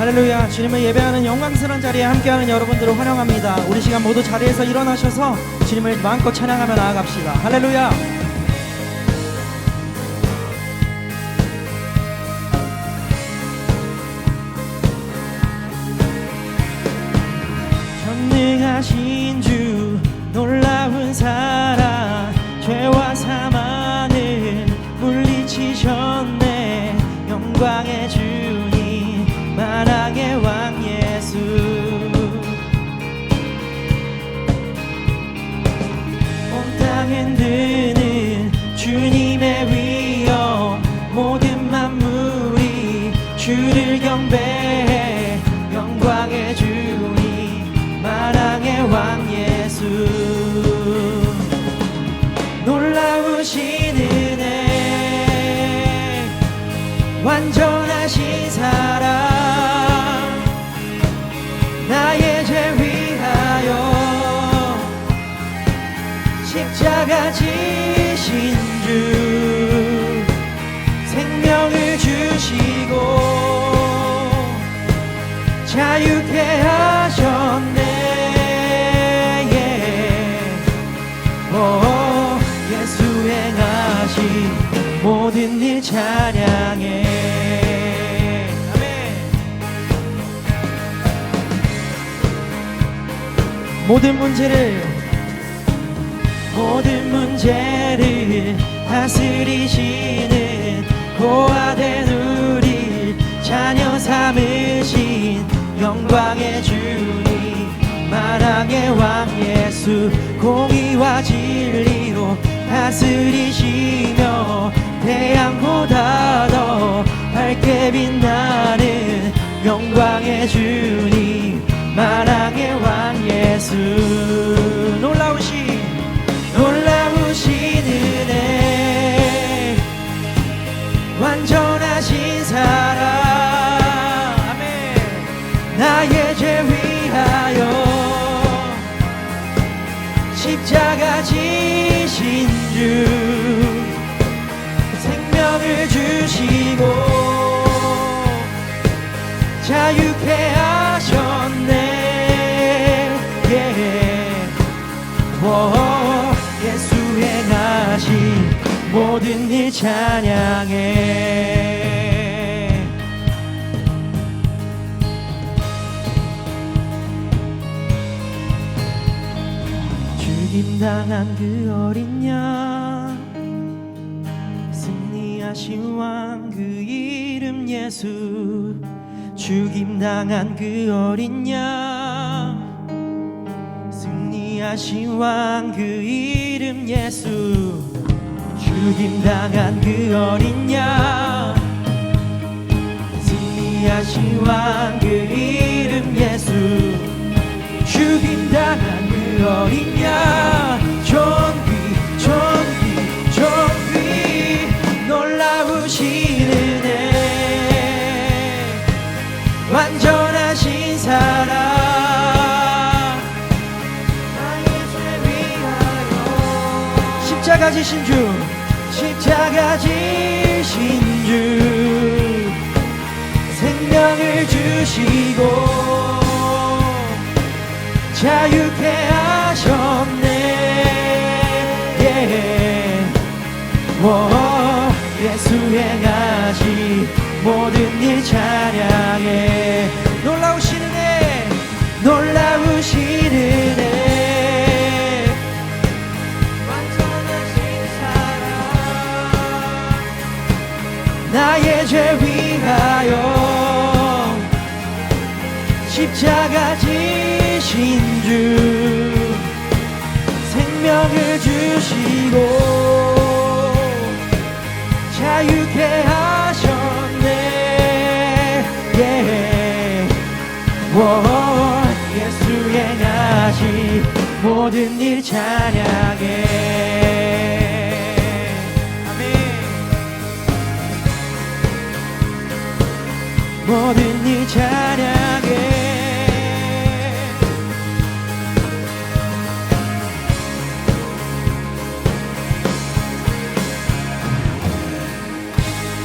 할렐루야. 주님을 예배하는 영광스러운 자리에 함께하는 여러분들을 환영합니다. 우리 시간 모두 자리에서 일어나셔서 주님을 마음껏 찬양하며 나아갑시다. 할렐루야. 전능하신 주 놀라운 사랑 죄와 사망을 물리치셨네. 영광의 주님 만왕의 왕 예수. 온 땅 흔드는 주님의 위엄 모든 만물이 주를 경배해. 영광의 주님 만왕의 왕 예수. 놀라우신 은혜 완전하신 사랑 나의 죄 위하여 십자가 지신 주 생명을 주시고 자유케 하셨네. 예수 행하신 모든 일 찬양해. 아멘. 모든 문제를 다스리시는 고아된 우리 자녀 삼으신 영광의 주님 만왕의 왕 예수. 공의와 진리로 다스리시며 태양보다 더 밝게 빛나는 영광의 주님 만왕의 왕 예수. 놀라우신 은혜 완전하신 사랑 아멘. 나의 죄 위하여 십자가 지신 주 생명을 주시고 자유케 하셨네. 예수 행하신 모든 일 찬양해. 죽임당한 그 어린 양 승리하신 왕 그 이름 예수. 죽임당한 그 어린 양 승리하신 왕 그 이름 예수. 죽임당한 그 어린 양 승리하신 왕 그 이름 예수. 죽임당한 그 어린 양 존귀 놀라우신 은혜 완전하신 사랑 나의 죄 위하여 십자가 지신 주 생명을 주시고 자유케 하셨네. 예수 행하신 모든 일 찬양해. 놀라우신 은혜 완전하신 사랑 나의 죄 위하여 십자가 지신 주 생명을 주시고 자유케 하셨네. 예수 행하신 모든 일 찬양해. 아멘. 모든 일 찬양해.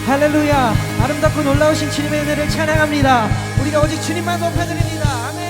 할렐루야. 아름답고 놀라우신 주님의 은혜를 찬양합니다. 우리가 오직 주님만 높여드립니다. 아멘.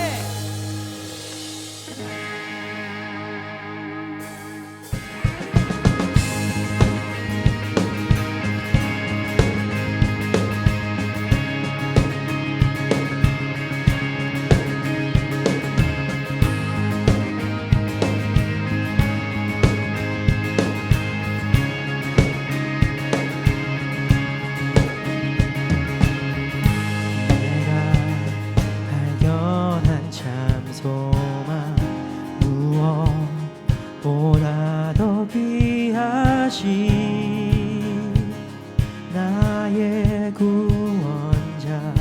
보다 더 귀하신 나의 구원자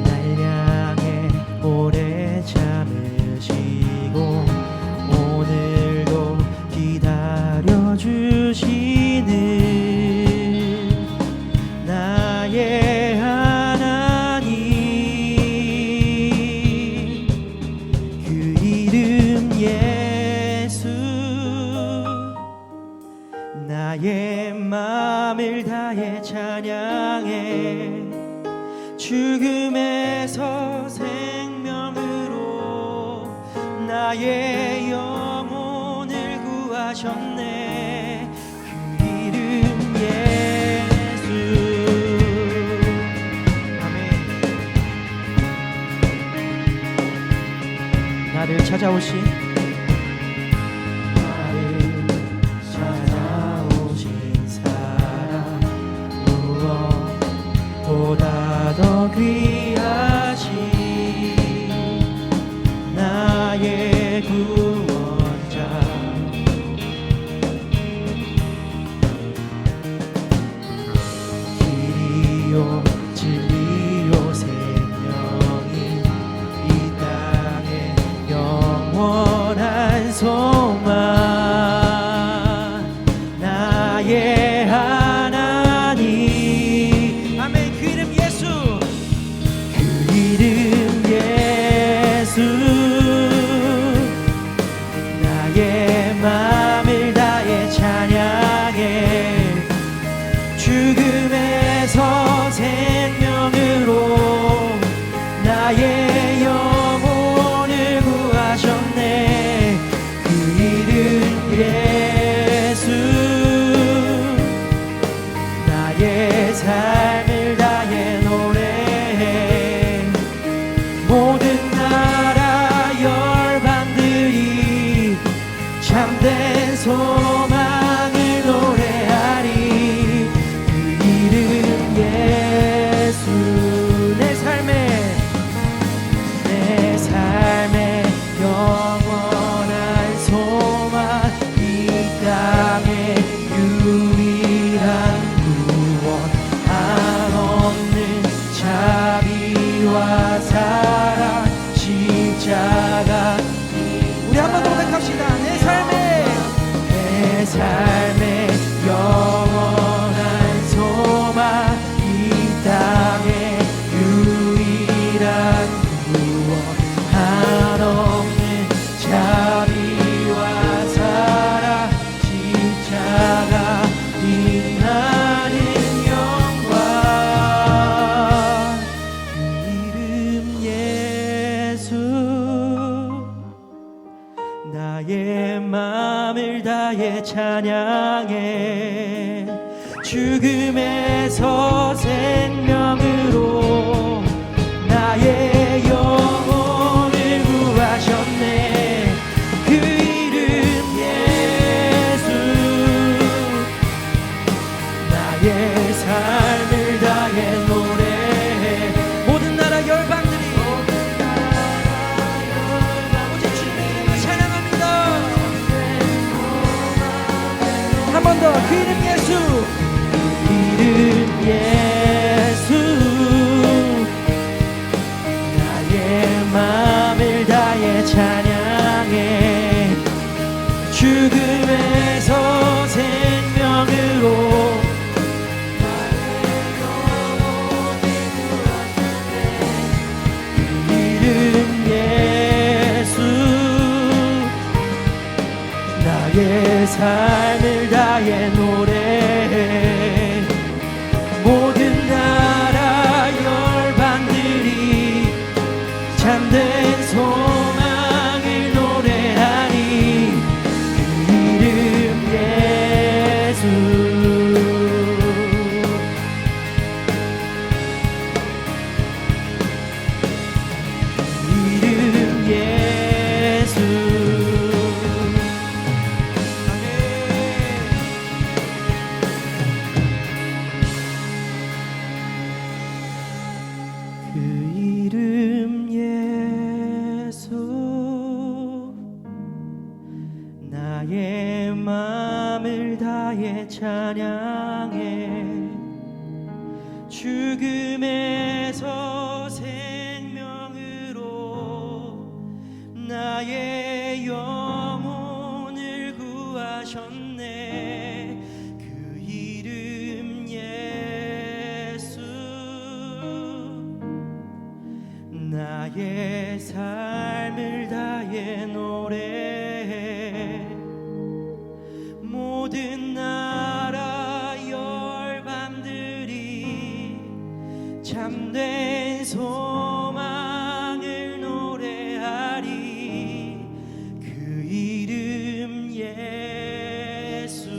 날 향해 오래 참으시고 오늘도 기다려주시는 나의 나의 마음을 다해 찬양해 죽음에서 생명으로 나의 영혼을 구하셨네 그 이름 예수 아멘. 나를 찾아오신 보다 더 귀하신 나의 구원자 길이요 진리요 생명이 이 땅에 영원한 소망 나의 하나님 아멘. 그 이름 예수 그 이름 예수 나의 마음을 다해 찬양해 죽음에서 생명으로 나의 영혼을 구하셨네 그 이름 예수 나의 삶을 다해 노래해 모든 나라 열방들이 참된 소망을 노래하리 그 이름 예수 내 삶의 영원한 소망 이 땅의 유일한 구원 한없는 자비와 사랑 십자가 우리 한 번 더 고백합시다. 내 삶의 영원한 소망 이 땅의 유일한 구원 한없는 자비와 사랑 십자가 빛나는 영광 그 이름 예수 나의 마음을 다해 찬양해 죽음에서 생명으로 나의 영혼을 구하셨네 그 이름 예수 나의 삶을 다해 노래해 모든 나라 열방들이 오직 주님을 찬양합니다 한 번 더 그 이름 예수 그 이름 예수 나의 마음을 다해 찬양해 죽음에서 생명으로 그 이름 예수 나의 삶을 다해 노래해 참된 소망을 노래하니 그 이름 예수. 이름 예수. 그 이름 예수. 나의 마음을 다해 찬양해. 죽음에서 생명으로 나의 영혼을 구하셨네. 그 이름 예수. 나의 삶을 다해 노래해. 모든 나라 열방들이 참된 소망을 노래하리. 그 이름 예수.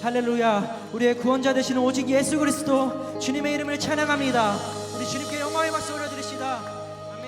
할렐루야. 우리의 구원자 되시는 오직 예수 그리스도 주님의 이름을 찬양합니다. 우리 주님께 영광의 박수 올려드립시다. 아멘.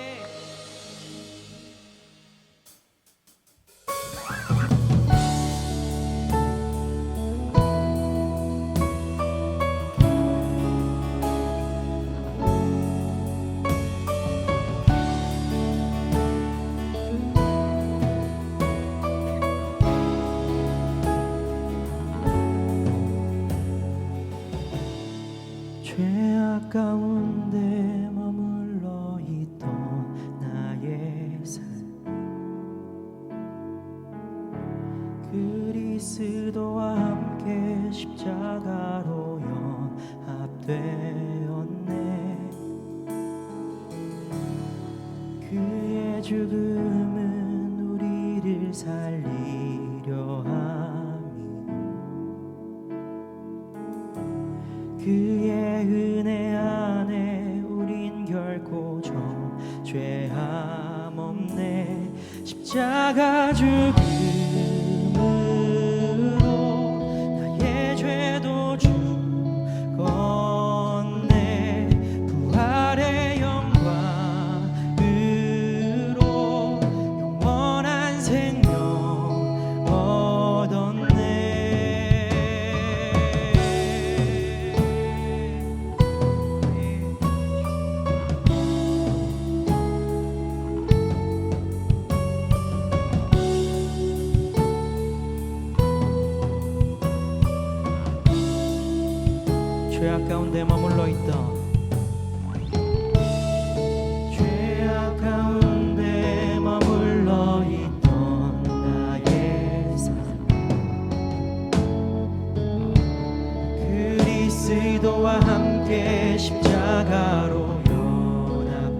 죄악 가운데 머물러 있던 나의 삶. 그리스도와 함께 십자가로 연합되었네. 그의 죽음은 우리를 살리려 함이. 그의 은혜 안에 우린 결코 죄함 없네. 십자가 죽음으로 나의 죄도 죽었네. 부활의 영광으로 영원한 생명 얻었네. 죄악 가운데 머물러 있던 죄악 가운데 머물러 있던 나의 삶. 그리스도와 함께 십자가로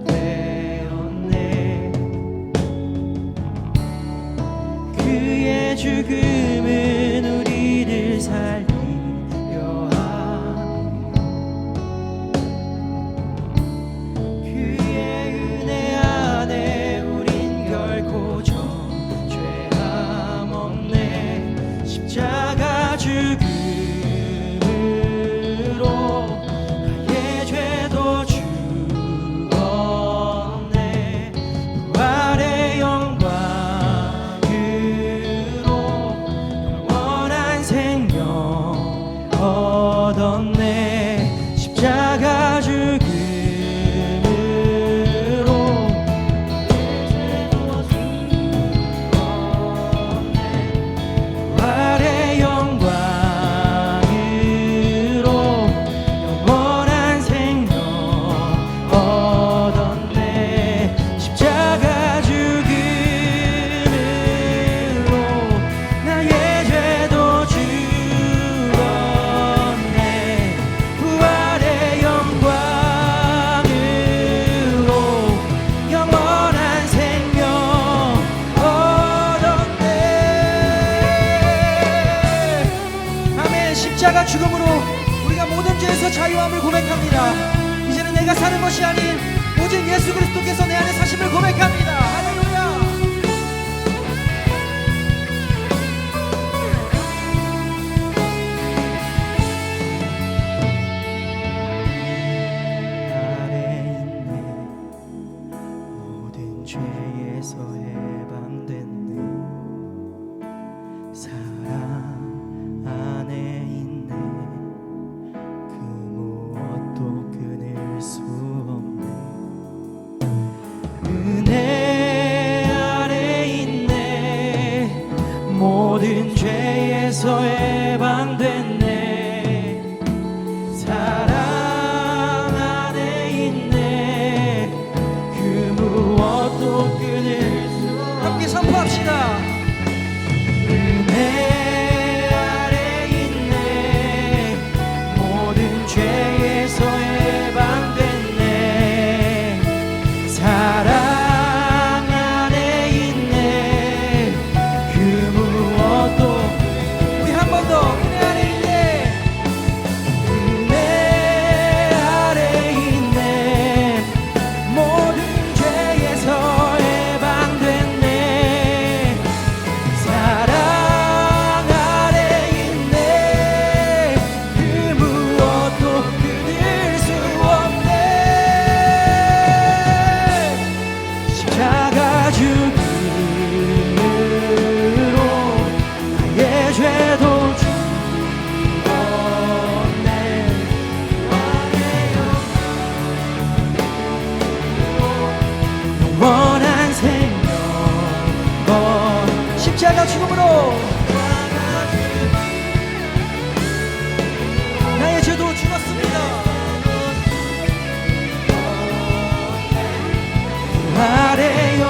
연합되었네. 그의 죽음은 우리를 살리려 얻었네. 십자가 죽음으로 부활의 영광으로 영원한 생명 얻었네. 십자가 죽음으로 나의 죄도 죽었네. 부활의 영광으로 영원한 생명 얻었네. 아멘. 십자가 죽음으로 우리가 모든 죄에서 자유함을 고백합니다. 이제는 내가 사는 것이 아닌 오직 예수 그리스도께서 죄에서 해방됐네. 사랑 안에 있네. 그 무엇도 끊을 수 없네. 은혜 아래 있네. 모든 죄에서 해방됐네. 사랑 안에 있네. 그 무엇도 끊을 수 없네. 함께 선포합시다. 은혜 아래 있네. 모든 죄에서 해방됐네. 사랑 안에 있네. 그 무엇도. 우리 한 번 더. 은혜 안에 있네. 은혜 아래 있네. 모든 죄에서 해방됐네. 사랑 아래 있네. 그 무엇도 끊을 수 없네. 십자가 죽음으로 나의 죄도 죽었네. 영원한 생명. 십자가 죽음으로 나의 죄도 죽었습니다. 부활의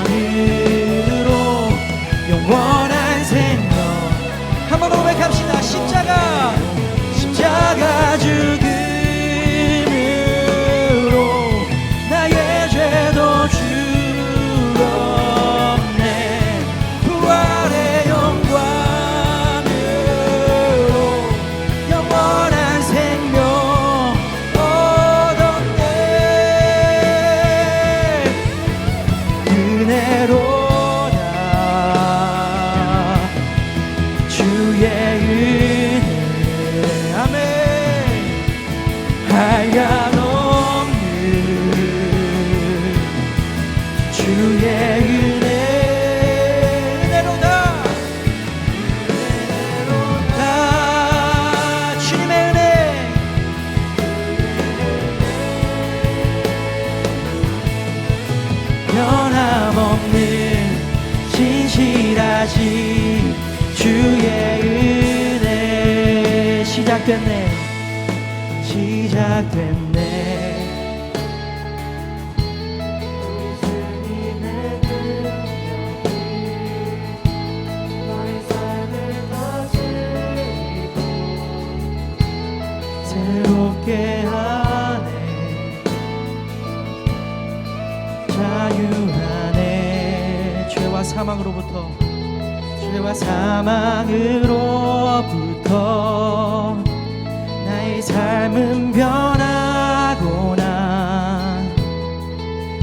영광으로 영원한 생명. 한 번 더 고백합시다. 십자가 죽음으로 나의 죄도 죽었네. 부활의 영광으로 영원한 생명 얻었네. 은혜로다 주의 은혜. 아멘. 한량없는 주의 은혜. 은혜로다. 은혜로다 주님의 은혜. 변함없는 진실하신 주의 은혜. 시작됐네. 시작됐네. 주님의 능력이 너의 삶을 다스리고 새롭게 하네. 자유하네. 죄와 사망으로부터 나의 삶은 변하구나.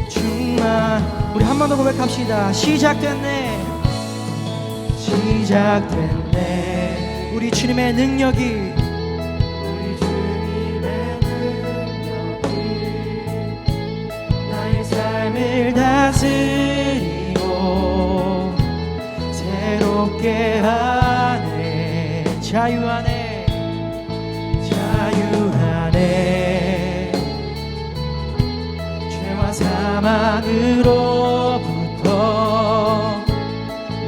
충만. 우리 한 번 더 고백합시다. 시작됐네. 시작됐네. 우리 주님의 능력이 나의 삶을 다스리고 새롭게 하네. 자유하네. 자유하네. 죄와 사망으로부터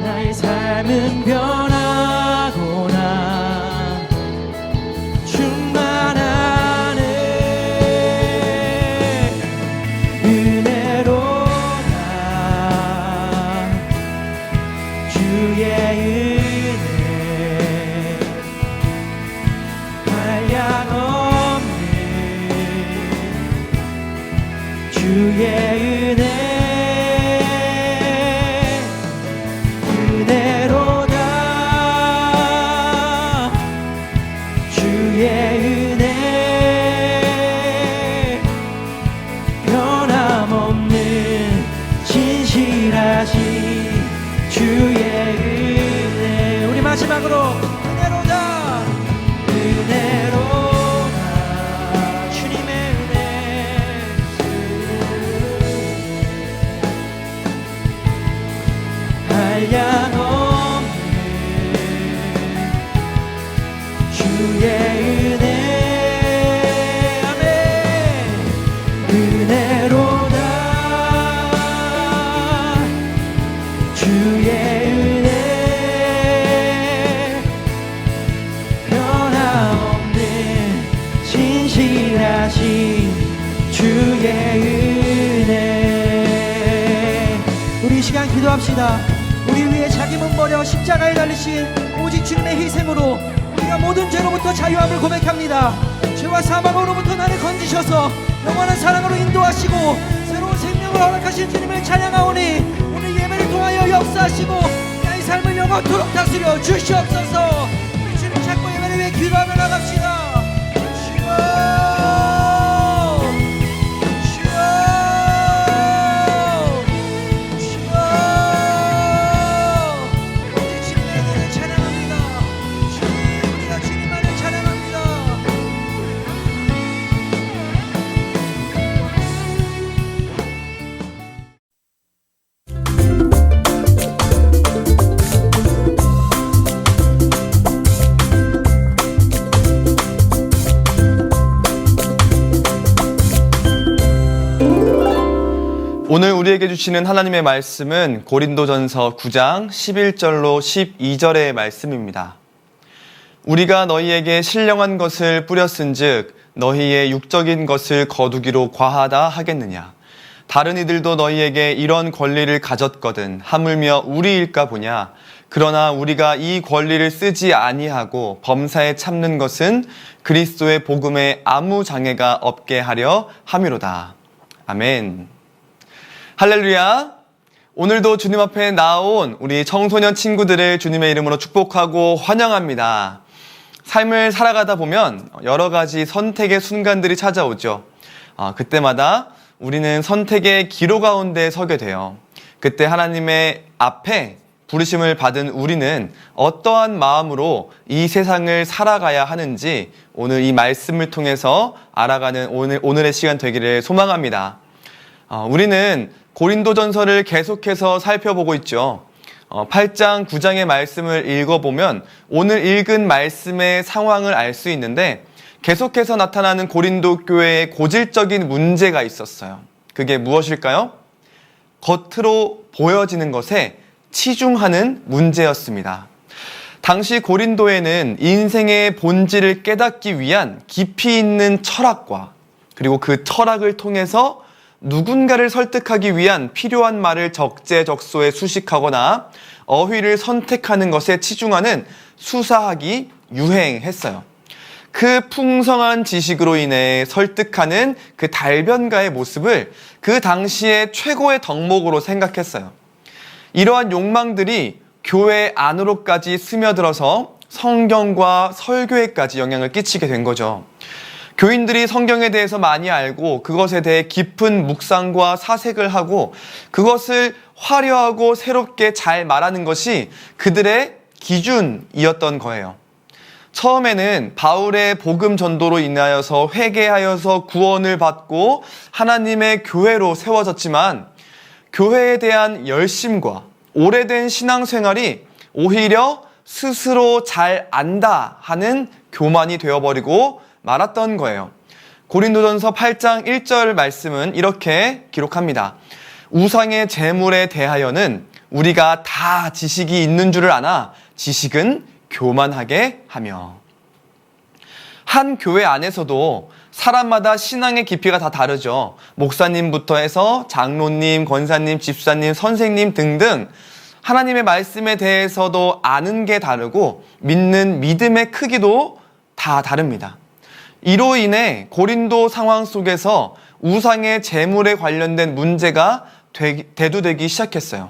나의 삶은 변하구나. 충만하네. 은혜로다 주의 은혜. 한량없는 주의 은혜. 은혜로다 주의 은혜. 변함없는 진실하신 주의 은혜. 우리 마지막으로 은혜로다. 은혜로다 주님의 은혜. 기도합시다. 우리 위에 자기 몸 버려 십자가에 달리신 오직 주님의 희생으로 우리가 모든 죄로부터 자유함을 고백합니다. 죄와 사망으로부터 나를 건지셔서 영원한 사랑으로 인도하시고 새로운 생명을 허락하신 주님을 찬양하오니 오늘 예배를 통하여 역사하시고 나의 삶을 영원토록 다스려 주시옵소서. 우리 주님 찾고 예배를 위해 기도하며 나갑시다. 오늘 우리에게 주시는 하나님의 말씀은 고린도전서 9장 11절로 12절의 말씀입니다. 우리가 너희에게 신령한 것을 뿌렸은즉 너희의 육적인 것을 거두기로 과하다 하겠느냐. 다른 이들도 너희에게 이런 권리를 가졌거든 하물며 우리일까 보냐. 그러나 우리가 이 권리를 쓰지 아니하고 범사에 참는 것은 그리스도의 복음에 아무 장애가 없게 하려 함이로다. 아멘. 할렐루야. 오늘도 주님 앞에 나온 우리 청소년 친구들을 주님의 이름으로 축복하고 환영합니다. 삶을 살아가다 보면 여러 가지 선택의 순간들이 찾아오죠. 그때마다 우리는 선택의 기로 가운데 서게 돼요. 그때 하나님의 앞에 부르심을 받은 우리는 어떠한 마음으로 이 세상을 살아가야 하는지 오늘 이 말씀을 통해서 알아가는 오늘의 시간 되기를 소망합니다. 우리는 고린도전서를 계속해서 살펴보고 있죠. 8장, 9장의 말씀을 읽어보면 오늘 읽은 말씀의 상황을 알 수 있는데 계속해서 나타나는 고린도 교회의 고질적인 문제가 있었어요. 그게 무엇일까요? 겉으로 보여지는 것에 치중하는 문제였습니다. 당시 고린도에는 인생의 본질을 깨닫기 위한 깊이 있는 철학과 그리고 그 철학을 통해서 누군가를 설득하기 위한 필요한 말을 적재적소에 수식하거나 어휘를 선택하는 것에 치중하는 수사학이 유행했어요. 그 풍성한 지식으로 인해 설득하는 그 달변가의 모습을 그 당시의 최고의 덕목으로 생각했어요. 이러한 욕망들이 교회 안으로까지 스며들어서 성경과 설교에까지 영향을 끼치게 된 거죠. 교인들이 성경에 대해서 많이 알고 그것에 대해 깊은 묵상과 사색을 하고 그것을 화려하고 새롭게 잘 말하는 것이 그들의 기준이었던 거예요. 처음에는 바울의 복음 전도로 인하여서 회개하여서 구원을 받고 하나님의 교회로 세워졌지만 교회에 대한 열심과 오래된 신앙생활이 오히려 스스로 잘 안다 하는 교만이 되어버리고 말았던 거예요. 고린도전서 8장 1절 말씀은 이렇게 기록합니다. 우상의 제물에 대하여는 우리가 다 지식이 있는 줄을 아나 지식은 교만하게 하며. 한 교회 안에서도 사람마다 신앙의 깊이가 다 다르죠. 목사님부터 해서 장로님, 권사님, 집사님, 선생님 등등 하나님의 말씀에 대해서도 아는 게 다르고 믿는 믿음의 크기도 다 다릅니다. 이로 인해 고린도 상황 속에서 우상의 제물에 관련된 문제가 대두되기 시작했어요.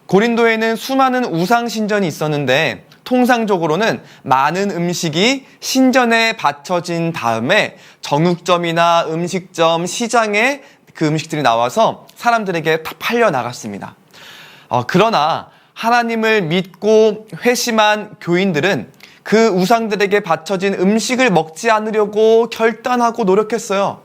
고린도에는 수많은 우상 신전이 있었는데 통상적으로는 많은 음식이 신전에 바쳐진 다음에 정육점이나 음식점, 시장에 그 음식들이 나와서 사람들에게 다 팔려 나갔습니다. 그러나 하나님을 믿고 회심한 교인들은 그 우상들에게 바쳐진 음식을 먹지 않으려고 결단하고 노력했어요.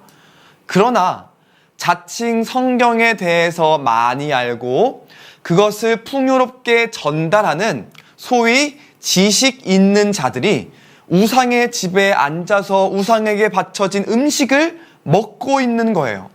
그러나 자칭 성경에 대해서 많이 알고 그것을 풍요롭게 전달하는 소위 지식 있는 자들이 우상의 집에 앉아서 우상에게 바쳐진 음식을 먹고 있는 거예요.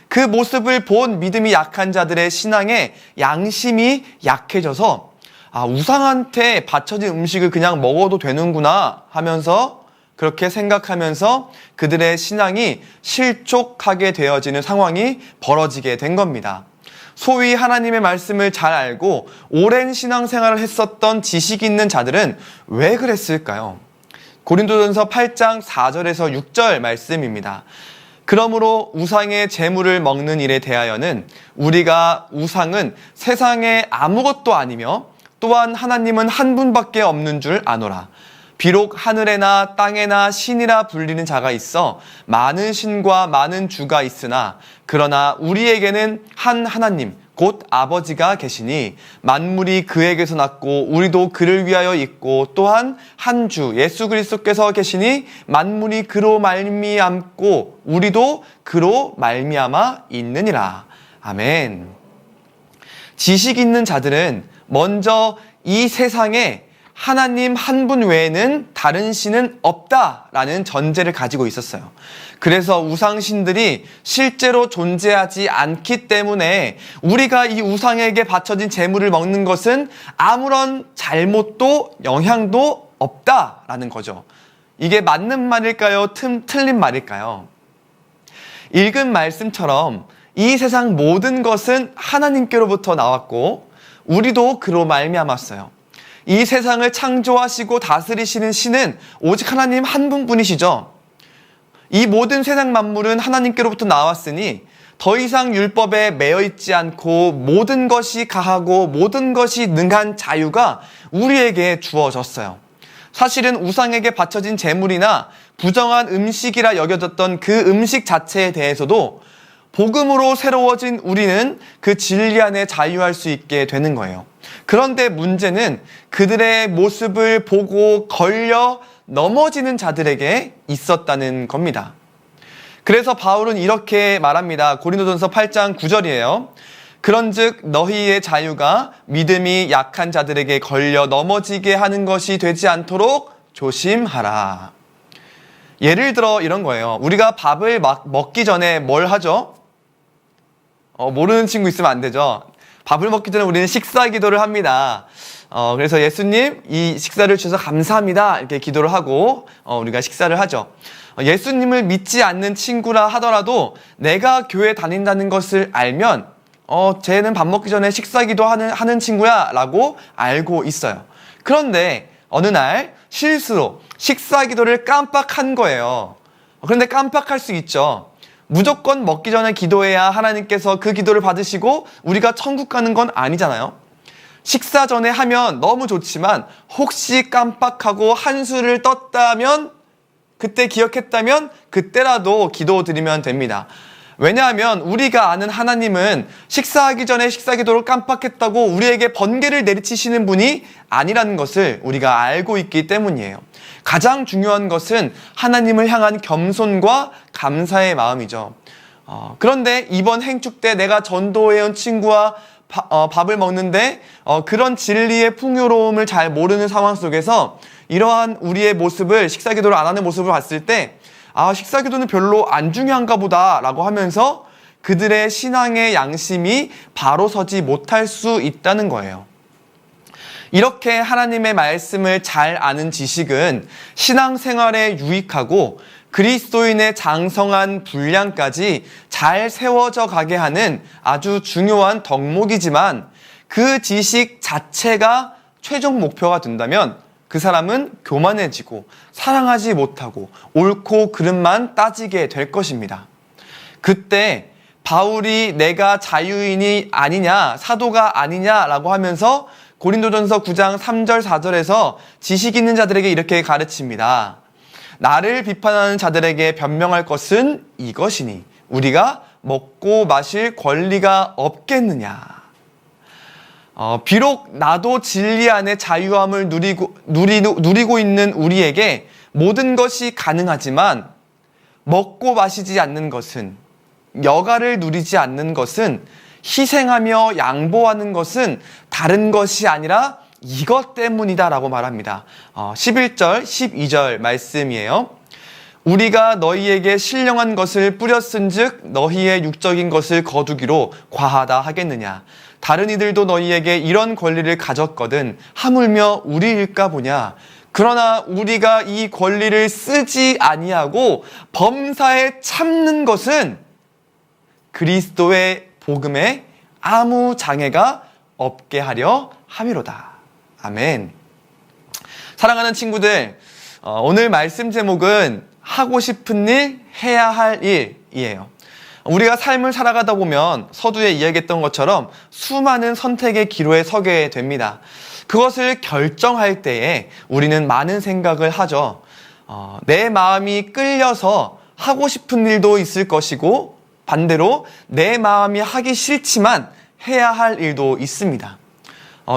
그 모습을 본 믿음이 약한 자들의 신앙에 양심이 약해져서 우상한테 바쳐진 음식을 그냥 먹어도 되는구나 하면서 그렇게 생각하면서 그들의 신앙이 실족하게 되어지는 상황이 벌어지게 된 겁니다. 소위 하나님의 말씀을 잘 알고 오랜 신앙생활을 했었던 지식 있는 자들은 왜 그랬을까요? 고린도전서 8장 4절에서 6절 말씀입니다. 그러므로 우상의 재물을 먹는 일에 대하여는 우리가 우상은 세상에 아무것도 아니며 또한 하나님은 한 분밖에 없는 줄 아노라. 비록 하늘에나 땅에나 신이라 불리는 자가 있어 많은 신과 많은 주가 있으나 그러나 우리에게는 한 하나님 곧 아버지가 계시니 만물이 그에게서 났고 우리도 그를 위하여 있고 또한 한 주 예수 그리스도께서 계시니 만물이 그로 말미암고 우리도 그로 말미암아 있느니라. 아멘. 지식 있는 자들은 먼저 이 세상에 하나님 한 분 외에는 다른 신은 없다라는 전제를 가지고 있었어요. 그래서 우상신들이 실제로 존재하지 않기 때문에 우리가 이 우상에게 바쳐진 재물을 먹는 것은 아무런 잘못도 영향도 없다라는 거죠. 이게 맞는 말일까요? 틀린 말일까요? 읽은 말씀처럼 이 세상 모든 것은 하나님께로부터 나왔고 우리도 그로 말미암았어요. 이 세상을 창조하시고 다스리시는 신은 오직 하나님 한 분뿐이시죠. 이 모든 세상 만물은 하나님께로부터 나왔으니 더 이상 율법에 매여 있지 않고 모든 것이 가하고 모든 것이 능한 자유가 우리에게 주어졌어요. 사실은 우상에게 바쳐진 제물이나 부정한 음식이라 여겨졌던 그 음식 자체에 대해서도 복음으로 새로워진 우리는 그 진리 안에 자유할 수 있게 되는 거예요. 그런데 문제는 그들의 모습을 보고 걸려 넘어지는 자들에게 있었다는 겁니다. 그래서 바울은 이렇게 말합니다. 고린도전서 8장 9절이에요. 그런즉 너희의 자유가 믿음이 약한 자들에게 걸려 넘어지게 하는 것이 되지 않도록 조심하라. 예를 들어 이런 거예요. 우리가 밥을 먹기 전에 뭘 하죠? 모르는 친구 있으면 안 되죠. 밥을 먹기 전에 우리는 식사 기도를 합니다. 그래서 예수님 이 식사를 주셔서 감사합니다 이렇게 기도를 하고 우리가 식사를 하죠. 예수님을 믿지 않는 친구라 하더라도 내가 교회 다닌다는 것을 알면 쟤는 밥 먹기 전에 식사 기도 하는 친구야 라고 알고 있어요. 그런데 어느 날 실수로 식사 기도를 깜빡한 거예요. 그런데 깜빡할 수 있죠. 무조건 먹기 전에 기도해야 하나님께서 그 기도를 받으시고 우리가 천국 가는 건 아니잖아요. 식사 전에 하면 너무 좋지만 혹시 깜빡하고 한술을 떴다면 그때 기억했다면 그때라도 기도 드리면 됩니다. 왜냐하면 우리가 아는 하나님은 식사하기 전에 식사 기도를 깜빡했다고 우리에게 번개를 내리치시는 분이 아니라는 것을 우리가 알고 있기 때문이에요. 가장 중요한 것은 하나님을 향한 겸손과 감사의 마음이죠. 그런데 이번 행축 때 내가 전도해온 친구와 밥을 먹는데 그런 진리의 풍요로움을 잘 모르는 상황 속에서 이러한 우리의 모습을 식사 기도를 안 하는 모습을 봤을 때 식사 기도는 별로 안 중요한가 보다 라고 하면서 그들의 신앙의 양심이 바로 서지 못할 수 있다는 거예요. 이렇게 하나님의 말씀을 잘 아는 지식은 신앙생활에 유익하고 그리스도인의 장성한 분량까지 잘 세워져 가게 하는 아주 중요한 덕목이지만 그 지식 자체가 최종 목표가 된다면 그 사람은 교만해지고 사랑하지 못하고 옳고 그름만 따지게 될 것입니다. 그때 바울이 내가 자유인이 아니냐, 사도가 아니냐라고 하면서 고린도전서 9장 3절 4절에서 지식 있는 자들에게 이렇게 가르칩니다. 나를 비판하는 자들에게 변명할 것은 이것이니 우리가 먹고 마실 권리가 없겠느냐. 비록 나도 진리 안에 자유함을 누리고 있는 우리에게 모든 것이 가능하지만 먹고 마시지 않는 것은, 여가를 누리지 않는 것은, 희생하며 양보하는 것은 다른 것이 아니라 이것 때문이다라고 말합니다. 11절, 12절 말씀이에요. 우리가 너희에게 신령한 것을 뿌렸은즉 너희의 육적인 것을 거두기로 과하다 하겠느냐. 다른 이들도 너희에게 이런 권리를 가졌거든 하물며 우리일까 보냐. 그러나 우리가 이 권리를 쓰지 아니하고 범사에 참는 것은 그리스도의 복음에 아무 장애가 없게 하려 함이로다. 아멘. 사랑하는 친구들, 오늘 말씀 제목은 하고 싶은 일, 해야 할 일이에요. 우리가 삶을 살아가다 보면 서두에 이야기했던 것처럼 수많은 선택의 기로에 서게 됩니다. 그것을 결정할 때에 우리는 많은 생각을 하죠. 내 마음이 끌려서 하고 싶은 일도 있을 것이고, 반대로 내 마음이 하기 싫지만 해야 할 일도 있습니다.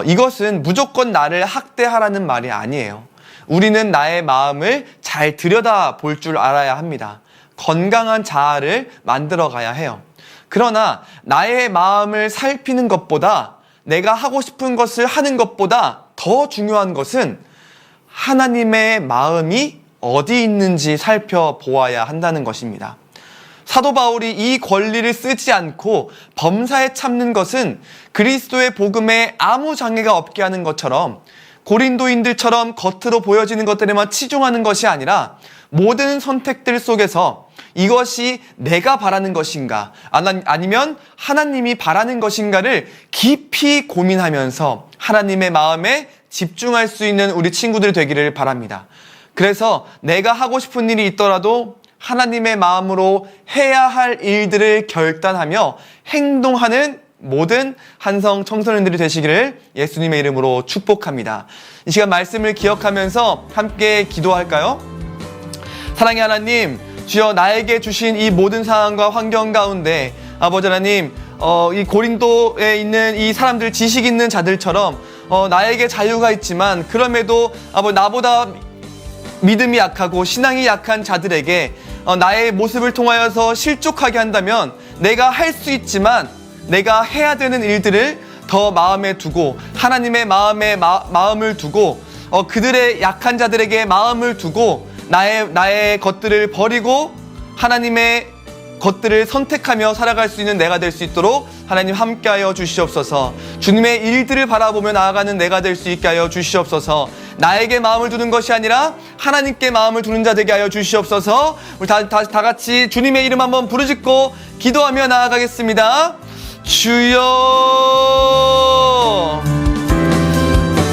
이것은 무조건 나를 학대하라는 말이 아니에요. 우리는 나의 마음을 잘 들여다볼 줄 알아야 합니다. 건강한 자아를 만들어 가야 해요. 그러나 나의 마음을 살피는 것보다, 내가 하고 싶은 것을 하는 것보다 더 중요한 것은 하나님의 마음이 어디 있는지 살펴보아야 한다는 것입니다. 사도 바울이 이 권리를 쓰지 않고 범사에 참는 것은 그리스도의 복음에 아무 장애가 없게 하는 것처럼, 고린도인들처럼 겉으로 보여지는 것들에만 치중하는 것이 아니라 모든 선택들 속에서 이것이 내가 바라는 것인가, 아니면 하나님이 바라는 것인가를 깊이 고민하면서 하나님의 마음에 집중할 수 있는 우리 친구들 되기를 바랍니다. 그래서 내가 하고 싶은 일이 있더라도 하나님의 마음으로 해야 할 일들을 결단하며 행동하는 모든 한성 청소년들이 되시기를 예수님의 이름으로 축복합니다. 이 시간 말씀을 기억하면서 함께 기도할까요? 사랑의 하나님, 주여 나에게 주신 이 모든 상황과 환경 가운데 아버지 하나님, 이 고린도에 있는 이 사람들, 지식 있는 자들처럼 나에게 자유가 있지만 그럼에도 나보다 믿음이 약하고 신앙이 약한 자들에게 나의 모습을 통하여서 실족하게 한다면 내가 할 수 있지만 내가 해야 되는 일들을 더 마음에 두고 하나님의 마음을 두고 그들의 약한 자들에게 마음을 두고 나의 것들을 버리고 하나님의 것들을 선택하며 살아갈 수 있는 내가 될 수 있도록 하나님 함께하여 주시옵소서. 주님의 일들을 바라보며 나아가는 내가 될 수 있게 하여 주시옵소서. 나에게 마음을 두는 것이 아니라 하나님께 마음을 두는 자 되게 하여 주시옵소서. 우리 다 같이 주님의 이름 한번 부르짖고 기도하며 나아가겠습니다. 주여.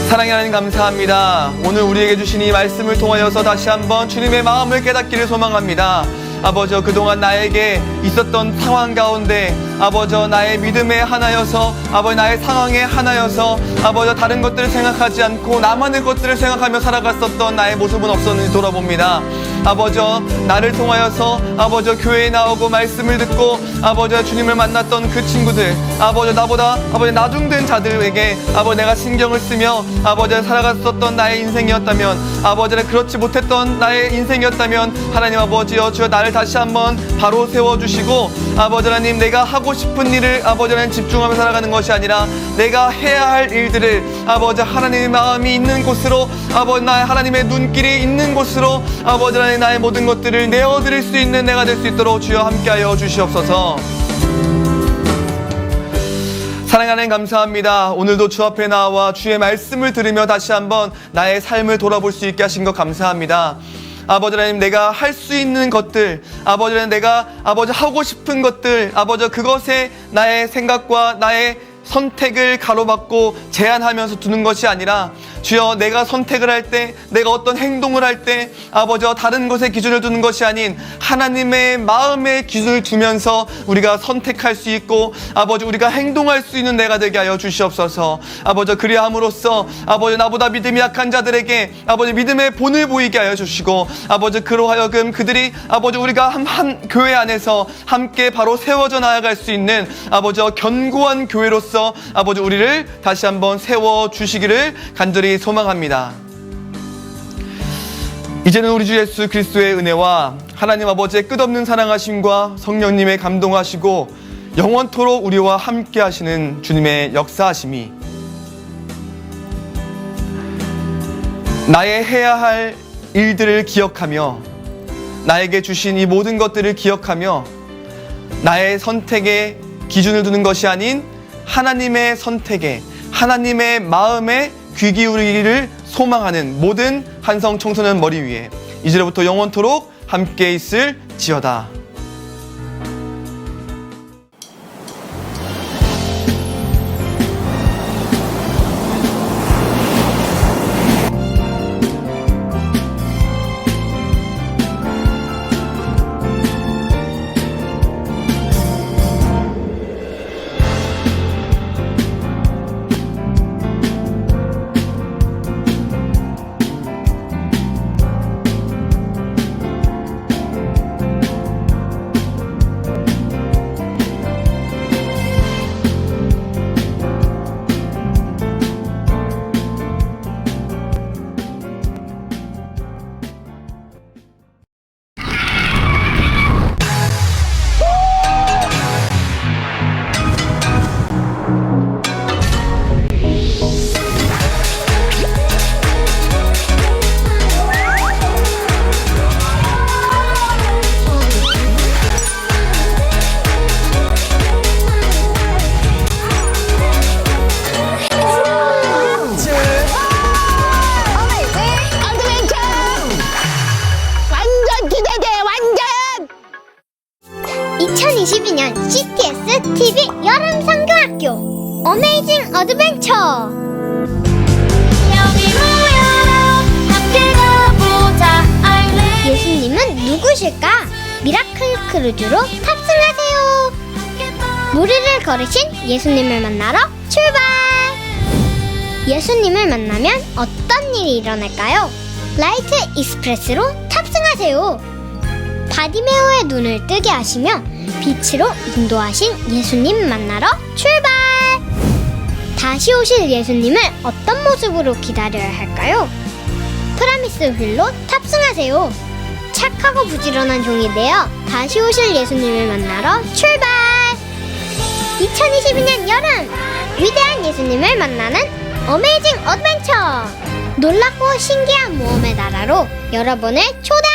사랑의 하나님 감사합니다. 오늘 우리에게 주신 이 말씀을 통하여서 다시 한번 주님의 마음을 깨닫기를 소망합니다. 아버지, 그동안 나에게 있었던 상황 가운데 아버지, 나의 믿음에 하나여서 아버지, 나의 상황에 하나여서 아버지, 다른 것들을 생각하지 않고 나만의 것들을 생각하며 살아갔었던 나의 모습은 없었는지 돌아봅니다. 아버지, 나를 통하여서 아버지, 교회에 나오고 말씀을 듣고 아버지, 주님을 만났던 그 친구들, 아버지, 나보다 아버지, 나중된 자들에게 아버지, 내가 신경을 쓰며 아버지, 살아갔었던 나의 인생이었다면, 아버지, 그렇지 못했던 나의 인생이었다면 하나님 아버지여, 주여 나를 다시 한번 바로 세워주시고 아버지 하나님, 내가 하고 싶은 일을 아버지 하나님 집중하며 살아가는 것이 아니라 내가 해야 할 일들을 아버지 하나님의 마음이 있는 곳으로, 아버지 나의 하나님의 눈길이 있는 곳으로 아버지 하나님 나의 모든 것들을 내어드릴 수 있는 내가 될 수 있도록 주여 함께하여 주시옵소서. 사랑하는 하나님 감사합니다. 오늘도 주 앞에 나와 주의 말씀을 들으며 다시 한번 나의 삶을 돌아볼 수 있게 하신 것 감사합니다. 아버지 하나님, 내가 할 수 있는 것들, 아버지 하나님, 내가 아버지 하고 싶은 것들, 아버지 그것에 나의 생각과 나의 선택을 가로막고 제한하면서 두는 것이 아니라 주여, 내가 선택을 할 때, 내가 어떤 행동을 할 때 아버지 다른 것에 기준을 두는 것이 아닌 하나님의 마음의 기준을 두면서 우리가 선택할 수 있고 아버지 우리가 행동할 수 있는 내가 되게 하여 주시옵소서. 아버지, 그리함으로써 아버지 나보다 믿음이 약한 자들에게 아버지 믿음의 본을 보이게 하여 주시고 아버지 그로 하여금 그들이 아버지 우리가 한 교회 안에서 함께 바로 세워져 나아갈 수 있는 아버지 견고한 교회로서 아버지 우리를 다시 한번 세워 주시기를 간절히 소망합니다. 이제는 우리 주 예수 그리스도의 은혜와 하나님 아버지의 끝없는 사랑하심과 성령님의 감동하시고 영원토록 우리와 함께 하시는 주님의 역사하심이 나의 해야 할 일들을 기억하며 나에게 주신 이 모든 것들을 기억하며 나의 선택에 기준을 두는 것이 아닌 하나님의 선택에, 하나님의 마음에 귀 기울이기를 소망하는 모든 한성 청소년 머리 위에 이제부터 영원토록 함께 있을지어다. KBS TV 여름 성경학교 어메이징 어드벤처. 여기 모여라 함께 가보자. 예수님은 누구실까? 미라클 크루즈로 탑승하세요. 무리를 걸으신 예수님을 만나러 출발. 예수님을 만나면 어떤 일이 일어날까요? 라이트 익스프레스로 탑승하세요. 바디메오의 눈을 뜨게 하시며 빛으로 인도하신 예수님 만나러 출발. 다시 오실 예수님을 어떤 모습으로 기다려야 할까요? 프라미스 휠로 탑승하세요. 착하고 부지런한 종이 되어 다시 오실 예수님을 만나러 출발. 2022년 여름 위대한 예수님을 만나는 어메이징 어드벤처. 놀랍고 신기한 모험의 나라로 여러분을 초대